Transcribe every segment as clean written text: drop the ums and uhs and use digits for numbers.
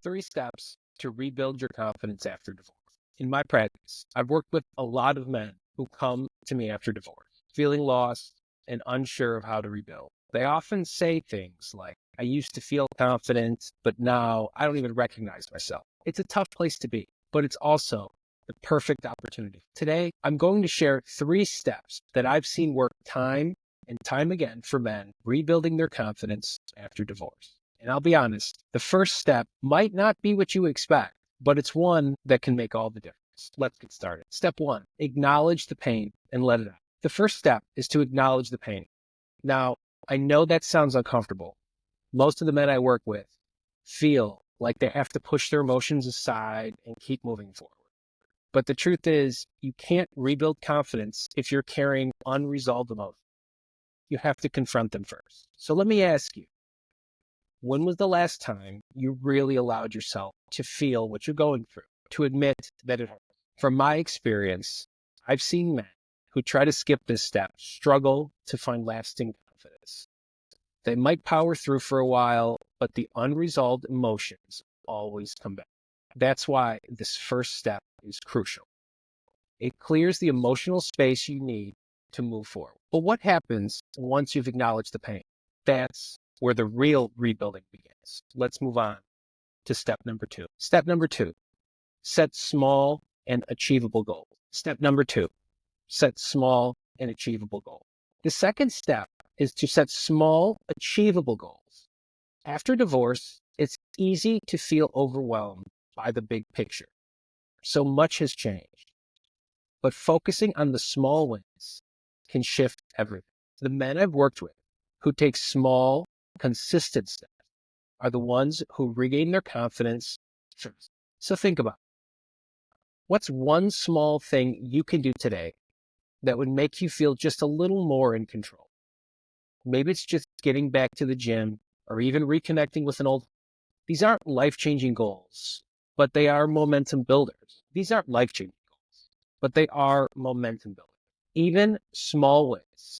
3 steps to rebuild your confidence after divorce. In my practice, I've worked with a lot of men who come to me after divorce, feeling lost and unsure of how to rebuild. They often say things like, I used to feel confident, but now I don't even recognize myself. It's a tough place to be, but it's also the perfect opportunity. Today, I'm going to share 3 steps that I've seen work time and time again for men rebuilding their confidence after divorce. And I'll be honest, the first step might not be what you expect, but it's one that can make all the difference. Let's get started. Step 1, acknowledge the pain and let it out. The first step is to acknowledge the pain. Now, I know that sounds uncomfortable. Most of the men I work with feel like they have to push their emotions aside and keep moving forward. But the truth is, you can't rebuild confidence if you're carrying unresolved emotions. You have to confront them first. So let me ask you, when was the last time you really allowed yourself to feel what you're going through, to admit that it hurts? From my experience, I've seen men who try to skip this step struggle to find lasting confidence. They might power through for a while, but the unresolved emotions always come back. That's why this first step is crucial. It clears the emotional space you need to move forward. But what happens once you've acknowledged the pain? That's where the real rebuilding begins. Let's move on to step number 2. Step number 2, set small and achievable goals. Step number 2, set small and achievable goals. The second step is to set small, achievable goals. After divorce, it's easy to feel overwhelmed by the big picture. So much has changed. But focusing on the small wins can shift everything. The men I've worked with who take small, consistent steps are the ones who regain their confidence first. So think about it. What's one small thing you can do today that would make you feel just a little more in control? Maybe it's just getting back to the gym or even reconnecting with an old. These aren't life-changing goals, but they are momentum builders. These aren't life-changing goals, but they are momentum builders. Even small wins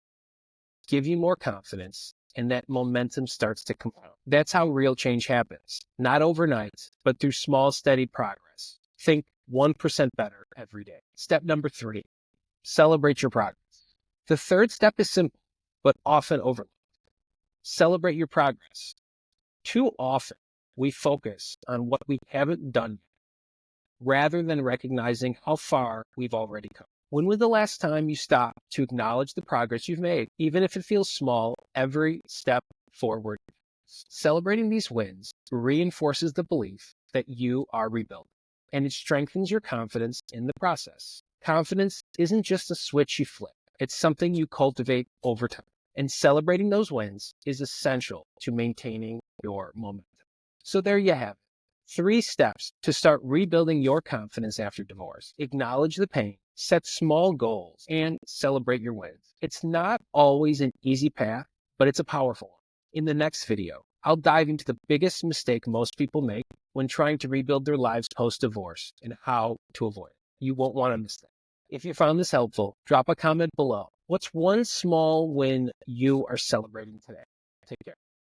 give you more confidence, and that momentum starts to compound. That's how real change happens. Not overnight, but through small, steady progress. Think 1% better every day. Step number 3, celebrate your progress. The third step is simple, but often overlooked. Celebrate your progress. Too often, we focus on what we haven't done yet, rather than recognizing how far we've already come. When was the last time you stopped to acknowledge the progress you've made? Even if it feels small, every step forward. Celebrating these wins reinforces the belief that you are rebuilding, and it strengthens your confidence in the process. Confidence isn't just a switch you flip. It's something you cultivate over time. And celebrating those wins is essential to maintaining your momentum. So there you have it. 3 steps to start rebuilding your confidence after divorce. Acknowledge the pain, set small goals, and celebrate your wins. It's not always an easy path, but it's a powerful one. In the next video, I'll dive into the biggest mistake most people make when trying to rebuild their lives post-divorce and how to avoid it. You won't want to miss that. If you found this helpful, drop a comment below. What's one small win you are celebrating today? Take care.